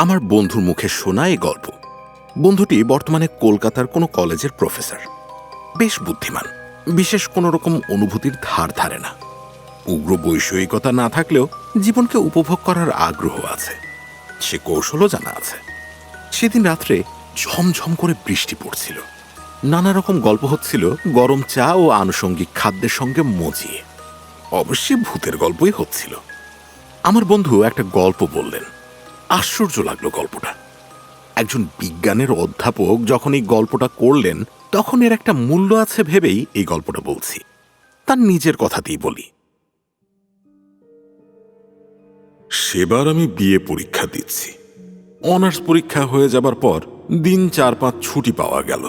আমার বন্ধুর মুখে শোনা এই গল্প। বন্ধুটি বর্তমানে কলকাতার কোনো কলেজের প্রফেসর, বেশ বুদ্ধিমান, বিশেষ কোনো রকম অনুভূতির ধার ধারে না। উগ্র বৈষয়িকতা না থাকলেও জীবনকে উপভোগ করার আগ্রহ আছে, সে কৌশলও জানা আছে। সেদিন রাত্রে ঝমঝম করে বৃষ্টি পড়ছিল, নানা রকম গল্প হচ্ছিল গরম চা ও আনুষঙ্গিক খাদ্যের সঙ্গে মজিয়ে। অবশ্যই ভূতের গল্পই হচ্ছিল। আমার বন্ধু একটা গল্প বললেন, আশ্চর্য লাগলো গল্পটা। একজন বিজ্ঞানের অধ্যাপক যখন এই গল্পটা করলেন তখন এর একটা মূল্য আছে ভেবেই এই গল্পটা বলছি। তার নিজের কথাতেই বলি। সেবার আমি বিএ পরীক্ষা দিচ্ছি। অনার্স পরীক্ষা হয়ে যাবার পর দিন 4-5 ছুটি পাওয়া গেল।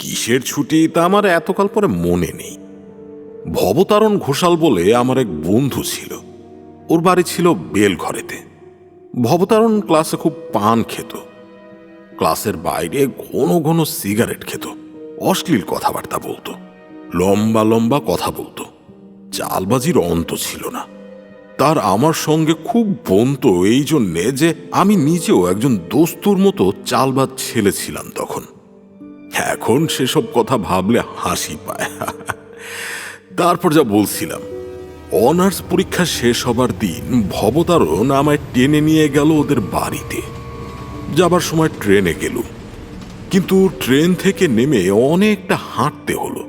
কিসের ছুটি তা আমার এতকাল পরে মনে নেই। ভবতারণ ঘোষাল বলে আমার এক বন্ধু ছিল, ওর বাড়ি ছিল বেলঘরেতে। ভবতারণ ক্লাসে খুব পান খেত, ক্লাসের বাইরে ঘন ঘন সিগারেট খেত, অশ্লীল কথাবার্তা বলতো, লম্বা লম্বা কথা বলতো, চালবাজির অন্ত ছিল না। তার আমার সঙ্গে খুব বনতো এই জন্যে যে আমি নিজেও একজন দোস্তুর মতো চালবাজ ছেলে ছিলাম তখন। এখন সেসব কথা ভাবলে হাসি পায়। তারপর যা বলছিলাম, অনার্স পরীক্ষা শেষ হবার দিন ভবতারণ আমায় টেনে নিয়ে গেল ওদের বাড়িতে। যাবার সময় ট্রেনে গেলুম, কিন্তু ট্রেন থেকে নেমে অনেকটা হাঁটতে হলো,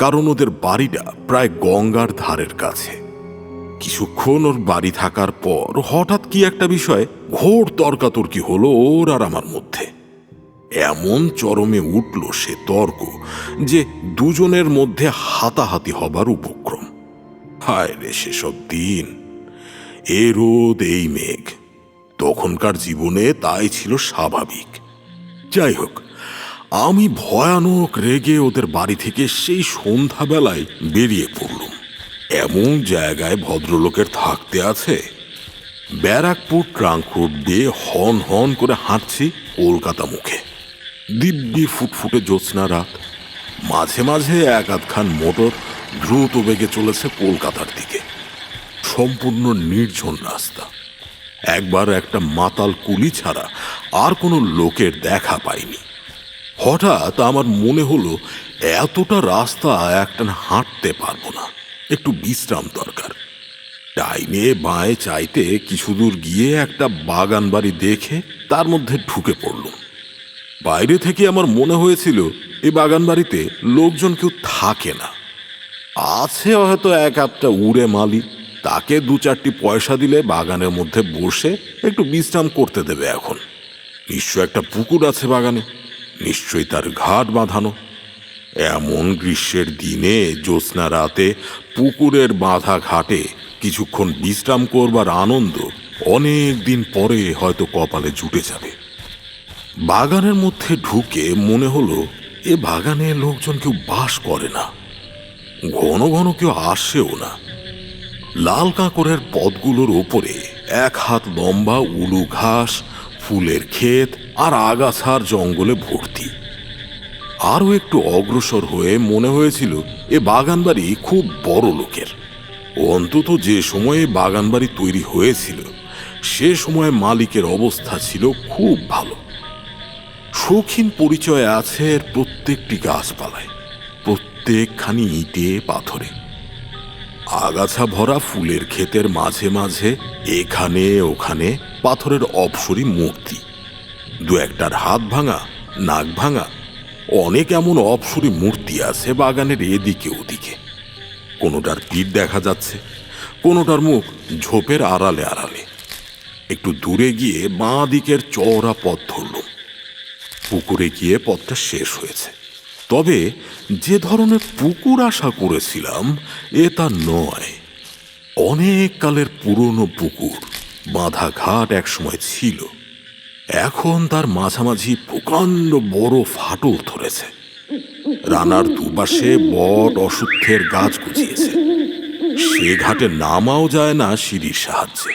কারণ ওদের বাড়িটা প্রায় গঙ্গার ধারের কাছে। কিছুক্ষণ ওর বাড়ি থাকার পর হঠাৎ কি একটা বিষয় ঘোর তর্কাতর্কি হলো ওর আর আমার মধ্যে। এমন চরমে উঠল সে তর্ক যে দুজনের মধ্যে হাতাহাতি হবার উপক্রম। হায় রে সেসব দিন! এ রোদ এই মেঘ, তখনকার জীবনে তাই ছিল স্বাভাবিক। যাই হোক, আমি ভয়ানক রেগে ওদের বাড়ি থেকে সেই সন্ধ্যাবেলায় বেরিয়ে পড়লুম। এমন জায়গায় ভদ্রলোকের থাকতে আছে? ব্যারাকপুর ট্রাঙ্ক রোড দিয়ে হন হন করে হাঁটছি কলকাতা মুখে। দিব্যি ফুটফুটে জ্যোৎস্না রাত, মাঝে মাঝে এক আধখান মোটর দ্রুত বেগে চলেছে কলকাতার দিকে। সম্পূর্ণ নির্জন রাস্তা, একবার একটা মাতাল কুলি ছাড়া আর কোনো লোকের দেখা পাইনি। হঠাৎ আমার মনে হলো এতটা রাস্তা একটানা হাঁটতে পারবো না, একটু বিশ্রাম দরকার। ডাইনে বাঁয়ে চাইতে কিছু দূর গিয়ে একটা বাগান বাড়ি দেখে তার মধ্যে ঢুকে পড়লুম। বাইরে থেকে আমার মনে হয়েছিল এই বাগান বাড়িতে লোকজন কেউ থাকে না, আছে হয়তো এক আধটা উড়ে মালি, তাকে 2-4টি পয়সা দিলে বাগানের মধ্যে বসে একটু বিশ্রাম করতে দেবে। এখন নিশ্চয় একটা পুকুর আছে বাগানে, নিশ্চয়ই তার ঘাট বাঁধানো। এমন গ্রীষ্মের দিনে জ্যোৎস্না রাতে পুকুরের বাঁধা ঘাটে কিছুক্ষণ বিশ্রাম করবার আনন্দ অনেক দিন পরে হয়তো কপালে জুটে যাবে। বাগানের মধ্যে ঢুকে মনে হলো এ বাগানে লোকজন কেউ বাস করে না, ঘন ঘন কেউ আসেও না। লাল কাঁকড়ের পথগুলোর ওপরে 1 হাত লম্বা উলু ঘাস, ফুলের ক্ষেত আর আগাছার জঙ্গলে ভর্তি। আরও একটু অগ্রসর হয়ে মনে হয়েছিল এ বাগান বাড়ি খুব বড় লোকের। অন্তত যে সময়ে বাগান বাড়ি তৈরি হয়েছিল সে সময় মালিকের অবস্থা ছিল খুব ভালো। শৌখিন পরিচয় আছে এর প্রত্যেকটি গাছপালায়, প্রত্যেকখানি ইটে পাথরে। আগাছা ভরা ফুলের ক্ষেতের মাঝে মাঝে এখানে ওখানে পাথরের অপসরী মূর্তি, 2-1টার হাত ভাঙা, নাক ভাঙা, অনেক এমন অপসরী মূর্তি আছে বাগানের এদিকে ওদিকে। কোনোটার পিঠ দেখা যাচ্ছে, কোনোটার মুখ ঝোপের আড়ালে আড়ালে। একটু দূরে গিয়ে বাঁ দিকের চওড়া পথ ধরলুম। পুকুরে গিয়ে পথটা শেষ হয়েছে, তবে যে ধরনের পুকুর আশা করেছিলাম এ তা নয়। অনেক কালের পুরনো পুকুর, বাঁধা ঘাট একসময় ছিল, এখন তার মাঝামাঝি প্রকাণ্ড বড় ফাটল ধরেছে। রানার দুপাশে বট অশ্বত্থের গাছ গুছিয়েছে, সে ঘাটে নামাও যায় না সিঁড়ির সাহায্যে।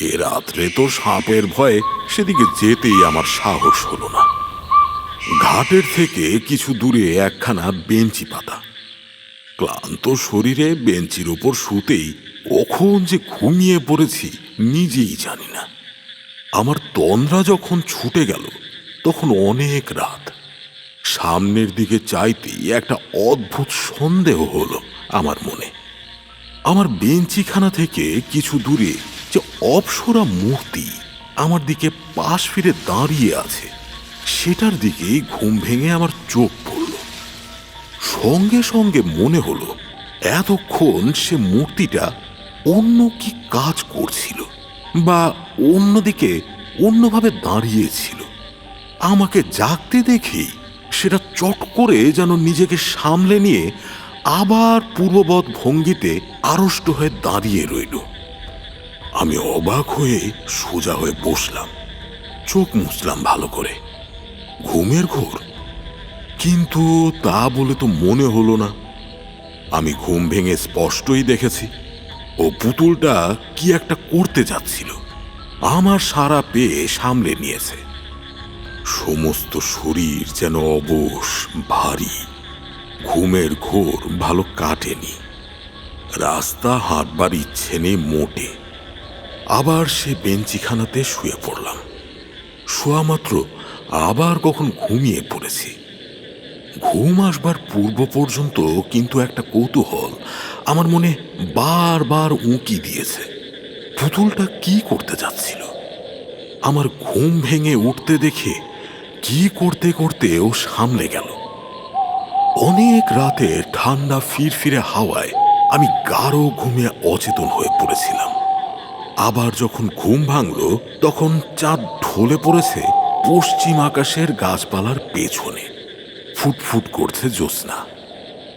এ রাত্রে তো সাপের ভয়ে সেদিকে যেতেই আমার সাহস হলো না। ঘাটের থেকে কিছু দূরে একখানা বেঞ্চি পাতা, ক্লান্ত শরীরে বেঞ্চির ওপর শুতেই কখন যে ঘুমিয়ে পড়েছি নিজেই জানি না। আমার তন্দ্রা যখন ছুটে গেল তখন অনেক রাত। সামনের দিকে চাইতেই একটা অদ্ভুত সন্দেহ হলো আমার মনে। আমার বেঞ্চিখানা থেকে কিছু দূরে যে অপসরা মূর্তি আমার দিকে পাশ ফিরে দাঁড়িয়ে আছে, সেটার দিকেই ঘুম ভেঙে আমার চোখ পড়ল। সঙ্গে সঙ্গে মনে হলো এতক্ষণ সে মূর্তিটা অন্য কি কাজ করছিল বা অন্যদিকে অন্যভাবে দাঁড়িয়েছিল। আমাকে জাগতে দেখেই সেটা চট করে যেন নিজেকে সামলে নিয়ে আবার পূর্ববৎ ভঙ্গিতে আড়ষ্ট হয়ে দাঁড়িয়ে রইল। আমি অবাক হয়ে সোজা হয়ে বসলাম, চোখ মুছলাম ভালো করে। ঘুমের ঘোর, কিন্তু তা বলে তো মনে হলো না। আমি ঘুম ভেঙে স্পষ্টই দেখেছি ও পুতুলটা কি একটা করতে যাচ্ছিল। আমার সারা পেয়ে সামলে নিয়েছে। সমস্ত শরীর যেন অবশ, ভারী। ঘুমের ঘোর ভালো কাটেনি। রাস্তা হাঁটবার ইচ্ছে নেই মোটে। আবার সে বেঞ্চিখানাতে শুয়ে পড়লাম। শোয়া মাত্র আবার কখন ঘুমিয়ে পড়েছি। ঘুম আসবার পূর্ব পর্যন্ত কিন্তু একটা কৌতূহল আমার মনে বারবার উঁকি দিয়েছে, পুতুলটা কি করতে যাচ্ছিল। আমার ঘুম ভেঙে উঠতে দেখে কি করতে করতে ও সামলে গেল। অনেক রাতে ঠান্ডা ফিরফিরে হাওয়ায় আমি গাঢ় ঘুমে অচেতন হয়ে পড়েছিলাম। আবার যখন ঘুম ভাঙল তখন চাঁদ ঢলে পড়েছে পশ্চিম আকাশের গাছপালার পেছনে। ফুটফুট করছে জ্যোৎস্না।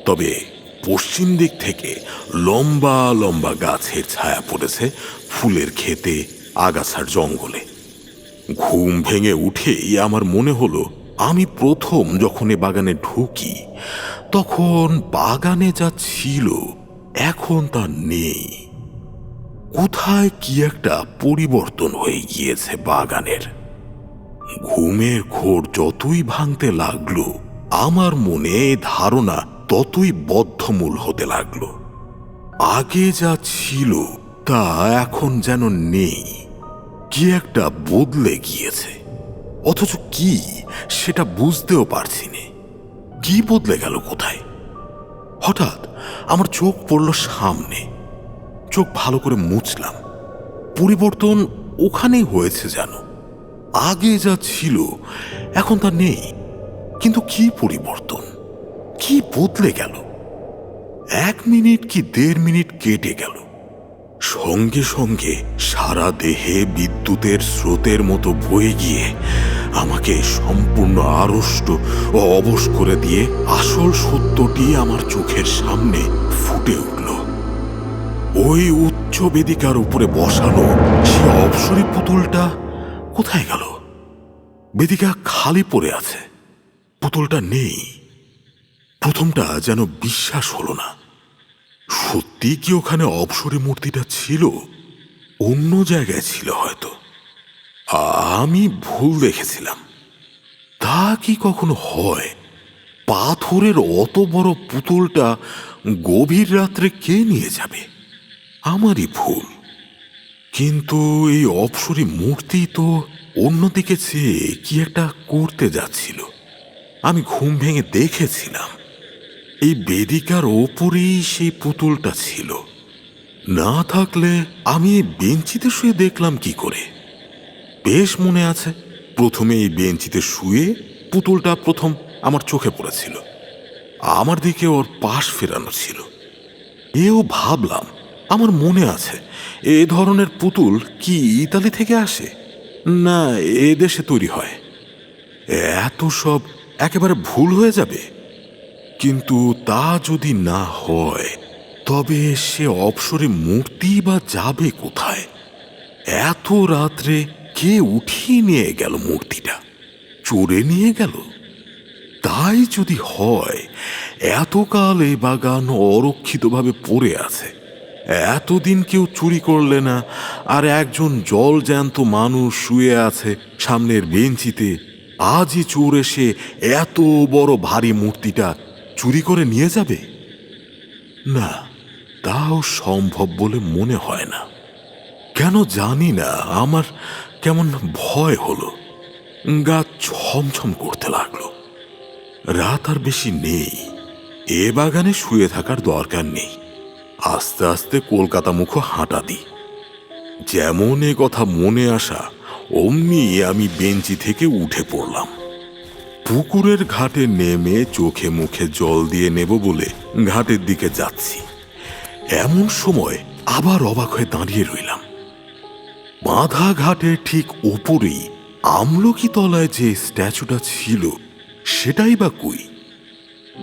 তবে পশ্চিম দিক থেকে লম্বা লম্বা গাছের ছায়া পড়েছে ফুলের ক্ষেতে, আগাছার জঙ্গলে। ঘুম ভেঙে উঠেই আমার মনে হলো আমি প্রথম যখন এ বাগানে ঢুকি তখন বাগানে যা ছিল এখন তা নেই। কোথায় কি একটা পরিবর্তন হয়ে গিয়েছে বাগানের। ঘুমের ঘোর যতই ভাঙতে লাগলো আমার মনে ধারণা ততই বদ্ধমূল হতে লাগলো। আগে যা ছিল তা এখন যেন নেই, কি একটা বদলে গিয়েছে। অথচ কি সেটা বুঝতেও পারছি না। কি বদলে গেল কোথায়? হঠাৎ আমার চোখ পড়ল সামনে। চোখ ভালো করে মুছলাম। পরিবর্তন ওখানেই হয়েছে যেন। আগে যা ছিল এখন তা নেই। কিন্তু কি পরিবর্তন, কি বদলে গেল? 1 মিনিট কি 1.5 মিনিট কেটে গেল। সঙ্গে সঙ্গে সারা দেহে বিদ্যুতের স্রোতের মতো বয়ে গিয়ে আমাকে সম্পূর্ণ আড়ষ্ট ও অবশ করে দিয়ে আসল সত্যটি আমার চোখের সামনে ফুটে উঠল। ওই উচ্চ বেদিকার উপরে বসানো সে অপসরী পুতুলটা কোথায় গেল? বেদিকা খালি পড়ে আছে, পুতুলটা নেই। প্রথমটা যেন বিশ্বাস হলো না। সত্যি কি ওখানে অপসরী মূর্তিটা ছিল? অন্য জায়গায় ছিল হয়তো। আমি ভুল দেখেছিলাম। তা কি কখনো হয়? পাথরের অত বড় পুতুলটা গভীর রাত্রে কে নিয়ে যাবে? আমারই ভুল। কিন্তু এই অপসরী মূর্তি তো অন্যদিকে চেয়ে কি একটা করতে যাচ্ছিল। আমি ঘুম ভেঙে দেখেছিলাম এই বেদিকার ওপরেই সেই পুতুলটা ছিল। না থাকলে আমি এই বেঞ্চিতে শুয়ে দেখলাম কি করে? বেশ মনে আছে, প্রথমে এই বেঞ্চিতে শুয়ে পুতুলটা প্রথম আমার চোখে পড়েছিল। আমার দিকে ওর পাশ ফেরানো ছিল। এও ভাবলাম আমার মনে আছে এ ধরনের পুতুল কি ইতালি থেকে আসে, না এ দেশে তৈরি হয়। এত সব একেবারে ভুল হয়ে যাবে। কিন্তু তা যদি না হয় তবে সে অপসরে মূর্তি বা যাবে কোথায়? এত রাত্রে কে উঠিয়ে নিয়ে গেল মূর্তিটা? চোরে নিয়ে গেল? তাই যদি হয়, এতকাল এই বাগান অরক্ষিতভাবে পড়ে আছে, এতদিন কেউ চুরি করলে না, আর একজন জল জ্যান্ত মানুষ শুয়ে আছে সামনের বেঞ্চিতে, আজই চোর এসে এত বড় ভারী মূর্তিটা চুরি করে নিয়ে যাবে? না, তাও সম্ভব বলে মনে হয় না। কেন জানি না, আমার কেমন ভয় হলো, গা ছমছম করতে লাগলো। রাত আর বেশি নেই, এ বাগানে শুয়ে থাকার দরকার নেই। আস্তে আস্তে কলকাতা মুখো হাঁটা দিই। যেমন এ কথা মনে আসা অমনি আমি বেঞ্চি থেকে উঠে পড়লাম। পুকুরের ঘাটে নেমে চোখে মুখে জল দিয়ে নেব বলে ঘাটের দিকে যাচ্ছি। এমন সময় আবার অবাক হয়ে দাঁড়িয়ে রইলাম। বাঁধা ঘাটের ঠিক ওপরেই আমলকি তলায় যে স্ট্যাচুটা ছিল সেটাই বা কই?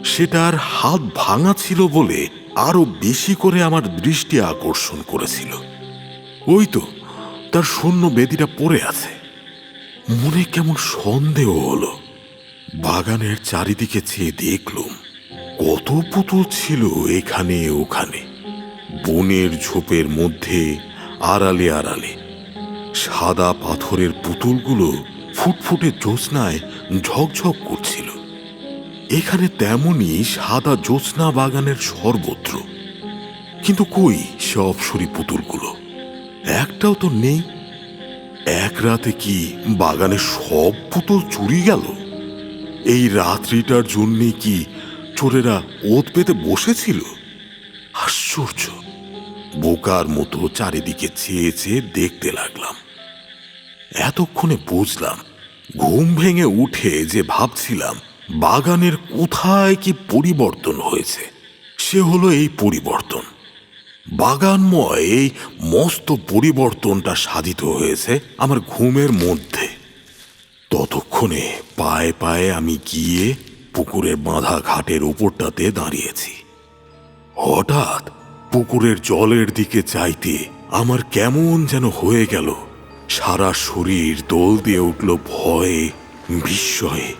সেটার হাত ভাঙা ছিল বলে আরো বেশি করে আমার দৃষ্টি আকর্ষণ করেছিল। ওই তো তার শূন্য বেদিটা পড়ে আছে। মনে কেমন সন্দেহ হলো। বাগানের চারিদিকে চেয়ে দেখলুম কত পুতুল ছিল এখানে ওখানে, বনের ঝোপের মধ্যে, আড়ালে আড়ালে। সাদা পাথরের পুতুলগুলো ফুটফুটে জ্যোৎস্নায় ঝকঝক করছিল। এখানে তেমনই সাদা জ্যোৎস্না বাগানের সর্বত্র। কিন্তু কই সে অপসরী পুতুলগুলো? একটাও তো নেই। এক রাতে কি বাগানের সব পুতুল চুরি গেল? এই রাত্রিটার জন্যে কি চোরেরা ওত পেতে বসেছিল? আশ্চর্য! বোকার মতো চারিদিকে চেয়ে চেয়ে দেখতে লাগলাম। এতক্ষণে বুঝলাম, ঘুম ভেঙে উঠে যে ভাবছিলাম বাগানের কোথায় কি পরিবর্তন হয়েছে, সে হলো এই পরিবর্তন। বাগানময় এই মস্ত পরিবর্তনটা সাধিত হয়েছে আমার ঘুমের মধ্যে। ততক্ষণে পায়ে পায়ে আমি গিয়ে পুকুরের বাঁধা ঘাটের উপরটাতে দাঁড়িয়েছি। হঠাৎ পুকুরের জলের দিকে চাইতে আমার কেমন যেন হয়ে গেল। সারা শরীর দোল দিয়ে উঠল ভয়ে, বিস্ময়ে।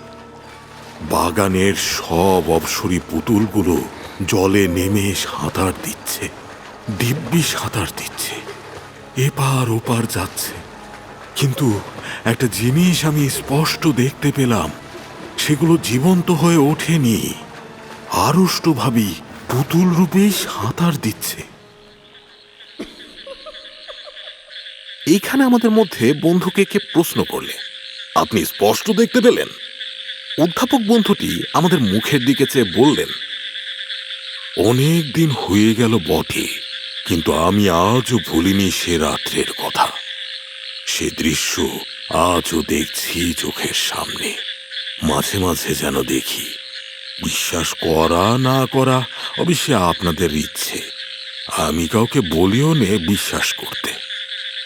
বাগানের সব অপসরী পুতুলগুলো জলে নেমে সাঁতার দিচ্ছে, দিব্যি সাঁতার দিচ্ছে, এপার ওপার যাচ্ছে। কিন্তু একটা জিনিস আমি স্পষ্ট দেখতে পেলাম, সেগুলো জীবন্ত হয়ে ওঠেনি, আড়ষ্টভাবেই পুতুল রূপেই সাঁতার দিচ্ছে। এইখানে আমাদের মধ্যে বন্ধুকে কে প্রশ্ন করলে, আপনি স্পষ্ট দেখতে পেলেন? অধ্যাপক বন্ধুটি আমাদের মুখের দিকে চেয়ে বললেন, অনেক দিন হয়ে গেল বটে, কিন্তু আমি আজও ভুলিনি সে রাত্রের কথা। সে দৃশ্য আজও দেখছি চোখের সামনে। মাঝে মাঝে যেন দেখি। বিশ্বাস করা না করা অবশ্যই আপনাদের ইচ্ছে। আমি কাউকে বলিও নে বিশ্বাস করতে।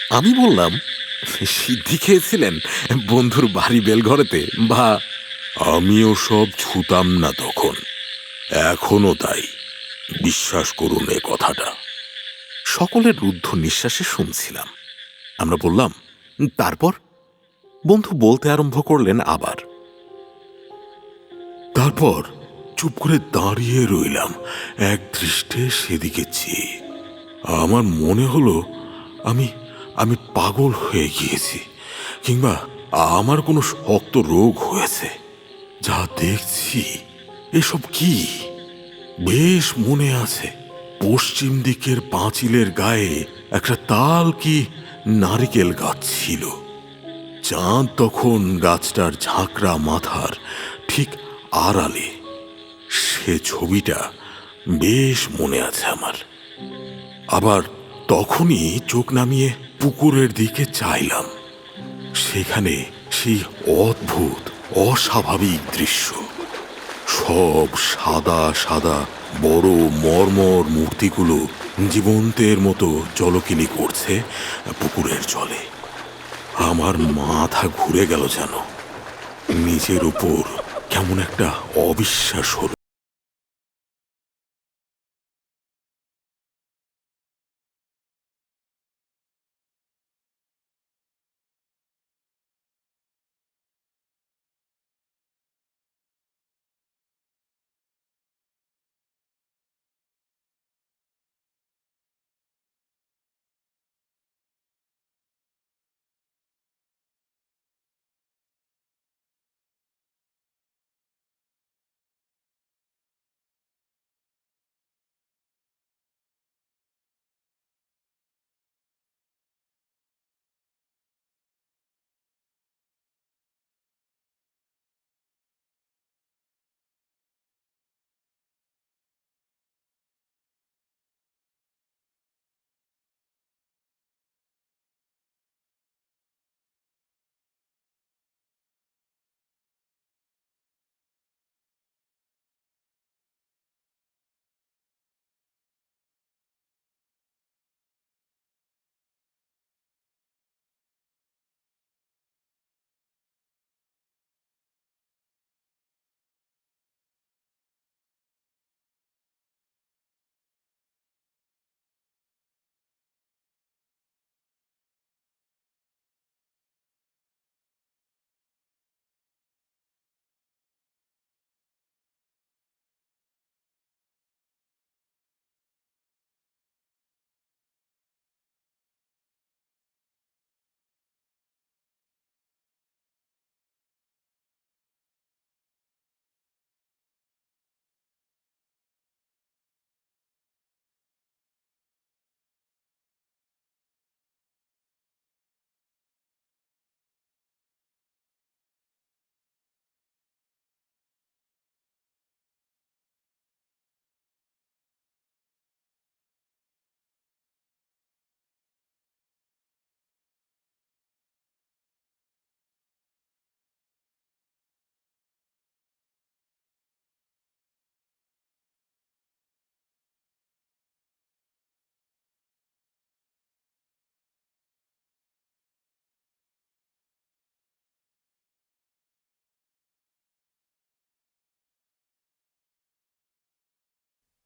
আমি বললাম, সিদ্ধি খেয়েছিলেন বন্ধুর বাড়ি বেলঘরেতে? বা আমিও সব ছুতাম না তখন, এখনো তাই। বিশ্বাস করুন এ কথাটা। সকলের রুদ্ধ নিঃশ্বাসে শুনছিলাম। আমরা বললাম, তারপর? বন্ধু বলতে আরম্ভ করলেন আবার। তারপর চুপ করে দাঁড়িয়ে রইলাম এক দৃষ্টে সেদিকে চেয়ে। আমার মনে হলো আমি আমি পাগল হয়ে গিয়েছি, কিংবা আমার কোনো শক্ত রোগ হয়েছে। যা দেখছি এসব কি? বেশ মনে আছে, পশ্চিম দিকের পাঁচিলের গায়ে একটা তাল কি নারিকেল গাছ ছিল। চাঁদ তখন গাছটার ঝাঁকড়া মাথার ঠিক আড়ালে। সে ছবিটা বেশ মনে আছে আমার। আবার তখনই চোখ নামিয়ে পুকুরের দিকে চাইলাম। সেখানে সেই অদ্ভুত অস্বাভাবিক দৃশ্য। সব সাদা সাদা বড় মর্মর মূর্তিগুলো জীবন্তের মতো জলকিলি করছে পুকুরের জলে। আমার মাথা ঘুরে গেল যেন। নিজের উপর কেমন একটা অবিশ্বাস হলো।